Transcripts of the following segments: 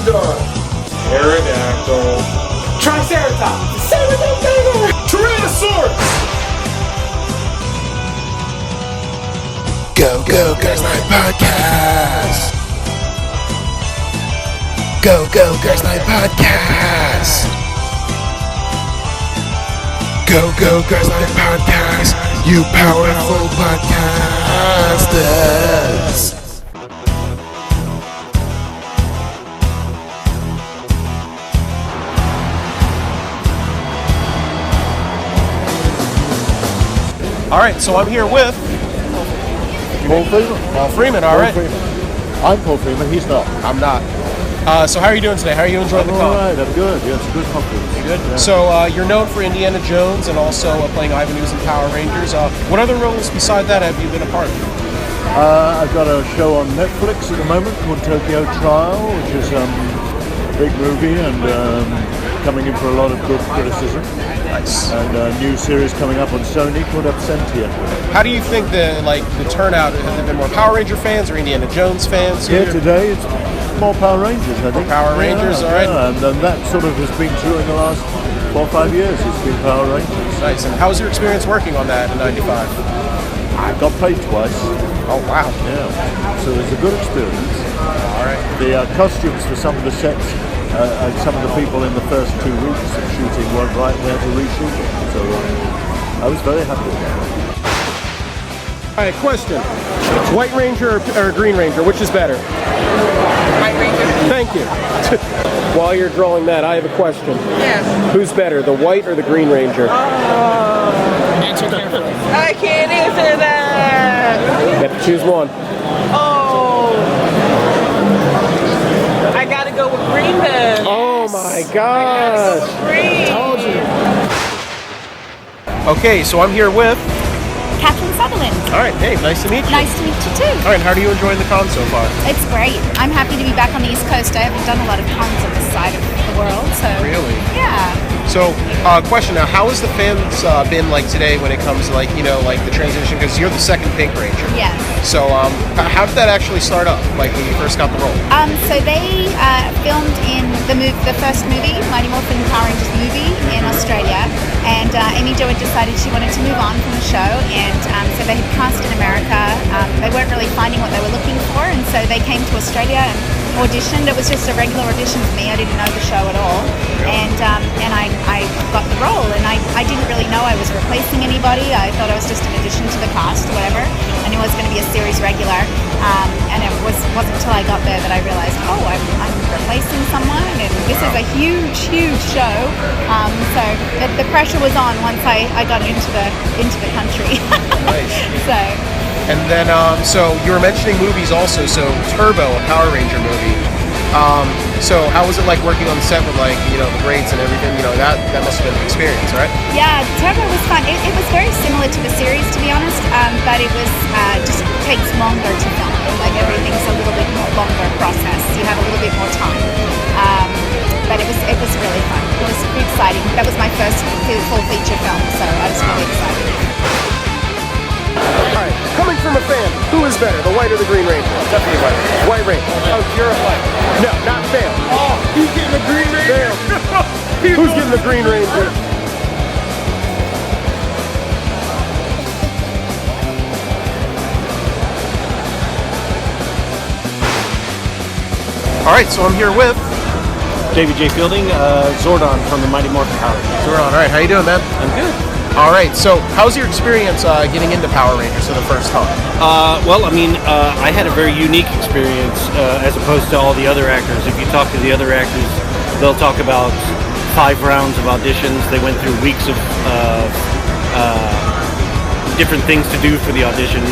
Pterodon. Pterodactyl. Triceratops. Tyrannosaurus. Go, go, Girls Night Podcast. Go, go, Girls Night Podcast. Go, go, Girls Night Podcast. You powerful podcasters. All right, so I'm here with Paul Freeman. Paul Freeman. All right. I'm Paul Freeman. He's not. I'm not. So how are you doing today? How are you enjoying the con? All right. I'm good. Yeah, it's a good conference. Good. Yeah. So you're known for Indiana Jones and also playing Ivan Ooze in Power Rangers. What other roles beside that have you been a part of? I've got a show on Netflix at the moment called Tokyo Trial, which is a big movie and coming in for a lot of good criticism. Nice. And a new series coming up on Sony called Absentia. How do you think the turnout? Have there been more Power Ranger fans or Indiana Jones fans? Yeah, today it's more Power Rangers, I think. Power Rangers, all right. Yeah, and that sort of has been true in the last 4 or 5 years. It's been Power Rangers. Nice. And how was your experience working on that in '95? I got paid twice. Oh wow. Yeah, so it was a good experience. All right. The costumes for some of the sets and some of the people in the first 2 weeks of shooting weren't right. We had to reshoot it. So I was very happy with that. All right, question. White Ranger or Green Ranger, which is better? White Ranger. Thank you. While you're drawing that, I have a question. Yes. Who's better, the White or the Green Ranger? Answer carefully. I can't answer that. You have to choose one. Oh. I gotta go with green then. Oh my gosh. Green. Told you. Okay, so I'm here with... Catherine Sutherland. All right, hey, nice to meet you. Nice to meet you too. All right, how are you enjoying the con so far? It's great. I'm happy to be back on the East Coast. I haven't done a lot of cons on this side of the world, so... Really? Yeah. So, question now, how has the fans been like today when it comes to like the transition? Because you're the second Pink Ranger. Yes. So, how did that actually start up, like when you first got the role? So they filmed in the first movie, Mighty Morphin Power Rangers movie in Australia, and Amy Jo had decided she wanted to move on from the show, and so they had cast in America. They weren't really finding what they were looking for, and so they came to Australia and auditioned. It was just a regular audition for me. I didn't know the show at all, and I got the role, and I didn't really know I was replacing anybody. I thought I was just an addition to the cast or whatever. I knew I was going to be a series regular, and it wasn't until I got there that I realized, oh, I'm replacing someone, and this is a huge show. So the pressure was on once I got into the country. Nice. So. And then, so you were mentioning movies also. So Turbo, a Power Ranger movie. So how was it like working on the set with the braids and everything? That must have been an experience, right? Yeah, Turbo was fun. It was very similar to the series, to be honest, but it was just takes longer to film. Like everything's a little bit more longer process. You have a little bit more time. But it was really fun. It was exciting. That was my first full feature film, so I was really excited. All right, coming from a fan, who is better, the White or the Green Ranger? Definitely White Ranger. White Ranger. Oh, you're a White. No, not fail. Oh, he's getting the Green Ranger. Who's getting the Green Ranger? All right, so I'm here with David J. Fielding, Zordon from the Mighty Morphin Power Rangers. Zordon. All right, how you doing, man? I'm good. All right, so how's your experience getting into Power Rangers for the first time? I had a very unique experience as opposed to all the other actors. If you talk to the other actors, they'll talk about 5 rounds of auditions. They went through weeks of different things to do for the audition.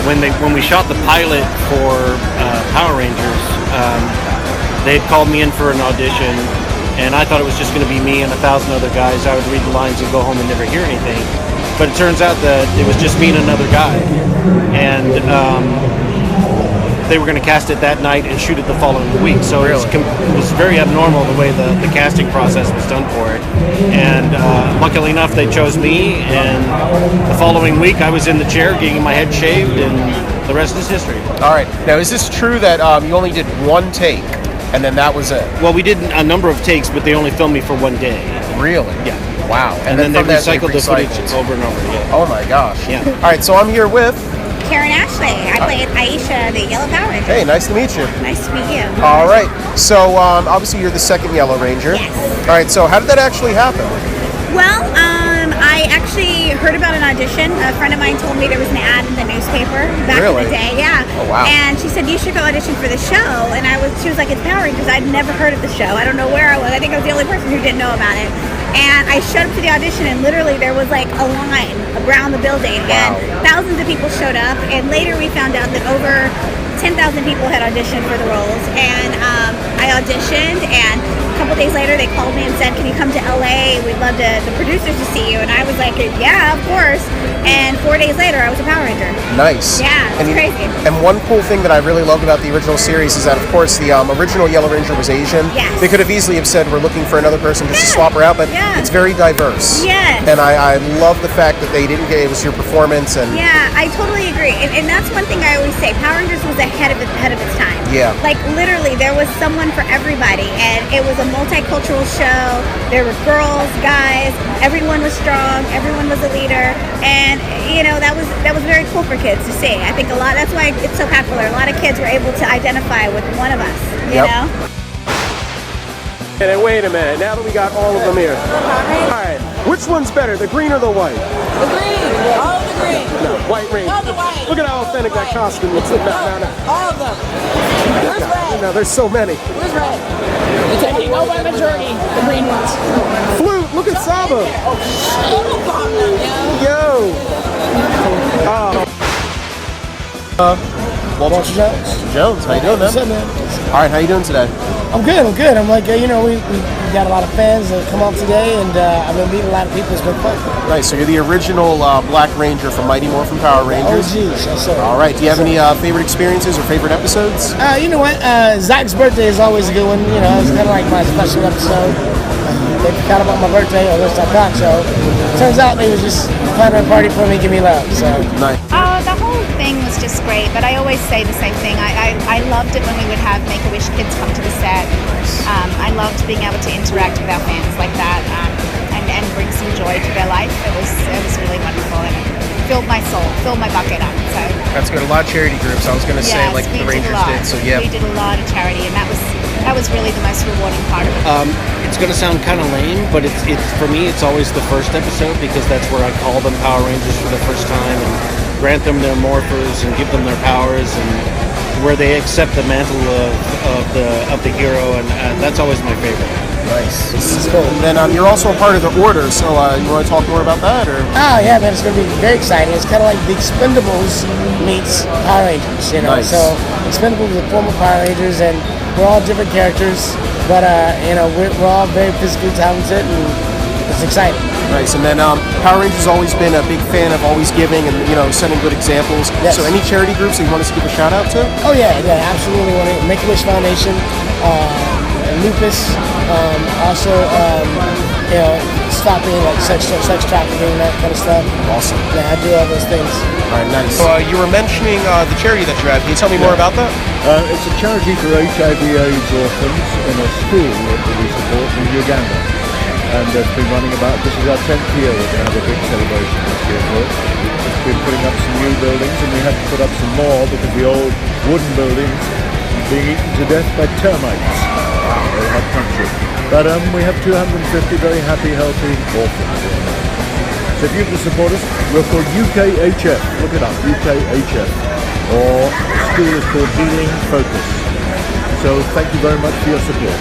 When we shot the pilot for Power Rangers, they had called me in for an audition. And I thought it was just going to be me and 1,000 other guys. I would read the lines and go home and never hear anything. But it turns out that it was just me and another guy. And they were going to cast it that night and shoot it the following week. So it was very abnormal the way the casting process was done for it. And luckily enough, they chose me. And the following week, I was in the chair getting my head shaved, and the rest is history. All right. Now, is this true that you only did one take And then that was it. Well, we did a number of takes, but they only filmed me for one day. Really? Yeah. Wow. And then they from that, recycled the footage recycled. over and over. Yeah. Oh my gosh. Yeah. All right, so I'm here with. Karen Ashley. I played Aisha, the Yellow Power Ranger. Hey, nice to meet you. Nice to meet you. All right. So obviously you're the second Yellow Ranger. Yes. All right. So how did that actually happen? Well, I actually heard about an audition. A friend of mine told me there was an ad in the newspaper back Really? in the day. Yeah. Oh, wow. And she said you should go audition for the show. And she was like, it's Power Rangers. I'd never heard of the show. I don't know where I was. I think I was the only person who didn't know about it. And I showed up to the audition, and literally there was like a line around the building, and thousands of people showed up. And later we found out that over 10,000 people had auditioned for the roles, and I auditioned, and a couple days later they called me and said, can you come to LA? We'd love the producers to see you. And I was like, yeah, of course. And 4 days later I was a Power Ranger. Nice. Yeah, it's crazy. And one cool thing that I really loved about the original series is that, of course, the original Yellow Ranger was Asian. Yes. They could have easily have said, we're looking for another person just to swap her out, but it's very diverse. Yes. And I love the fact that they didn't get, it was your performance. And Yeah, I totally agree. And that's one thing I always say. Power Rangers was ahead of its time. Yeah. Like, literally, there was someone for everybody. And it was a multicultural show. There were girls, guys. Everyone was strong. Everyone was a leader. And, you know, that was very cool for kids to see. I think that's why it's so popular. A lot of kids were able to identify with one of us, you know? And wait a minute, now that we got all of them here. All right, which one's better, the green or the white? The green. All the green. No, white ranger. No, the white. Look at how authentic that costume looks. No. All of them. Where's red? No, there's so many. Where's red? It's taking over the majority. The green ones. Flute, look at Sabo. Yo. Walter Jones, how you doing, man? What's up, man? All right, how you doing today? I'm good. I'm like, we got a lot of fans that come up today, and I've been meeting a lot of people. It's been fun. Nice. So you're the original Black Ranger from Mighty Morphin Power Rangers. Oh, geez. Yes, sir. All right. Do you have any favorite experiences or favorite episodes? You know what? Zach's birthday is always a good one. You know, it's kind of like my special episode. They forgot about my birthday, or least I thought so. Turns out they was just planning a party for me, give me love. So nice. The whole thing was just great, but I always say the same thing. I loved it when we would have Make-A-Wish kids come to the set. I loved being able to interact with our fans like that and bring some joy to their life. It was really wonderful, and it filled my soul, filled my bucket up. So That's good. A lot of charity groups. I was going to say, yes, like the Rangers did. So yeah. We did a lot of charity, and that was really the most rewarding part of it. It's going to sound kind of lame, but it's for me, it's always the first episode because that's where I call them Power Rangers for the first time and grant them their morphers and give them their powers, and where they accept the mantle of the hero, and that's always my favorite. Nice. And then you're also a part of the Order, so you want to talk more about that, or? Oh yeah, man, it's gonna be very exciting. It's kind of like the Expendables meets Power Rangers, you know. Nice. So Expendables are former Power Rangers, and we're all different characters, but you know, we're all very physically talented, and it's exciting. Nice. And then Power Rangers always been a big fan of always giving and, you know, setting good examples. Yes. So any charity groups that you want us to give a shout out to? Oh yeah, absolutely. Make-A-Wish Foundation, Lupus, also you know, stopping like sex trafficking, that kind of stuff. Awesome. Yeah, I do all those things. All right, nice. So you were mentioning the charity that you have. Can you tell me more about that? It's a charity for HIV/AIDS orphans in a school that we support in Uganda. And it's been running this is our 10th year. We're going to have a big celebration this year for it. It's been putting up some new buildings, and we had to put up some more because the old wooden buildings are being eaten to death by termites. Wow, very hot country. But we have 250 very happy, healthy orphans. So if you can support us, we're called UKHF. Look it up, UKHF. Or the school is called Healing Focus. So thank you very much for your support.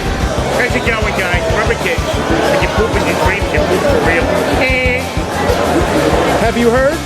How's it going, guys? Remember, kids, when you poop in your dreams, you poop for real. Have you heard?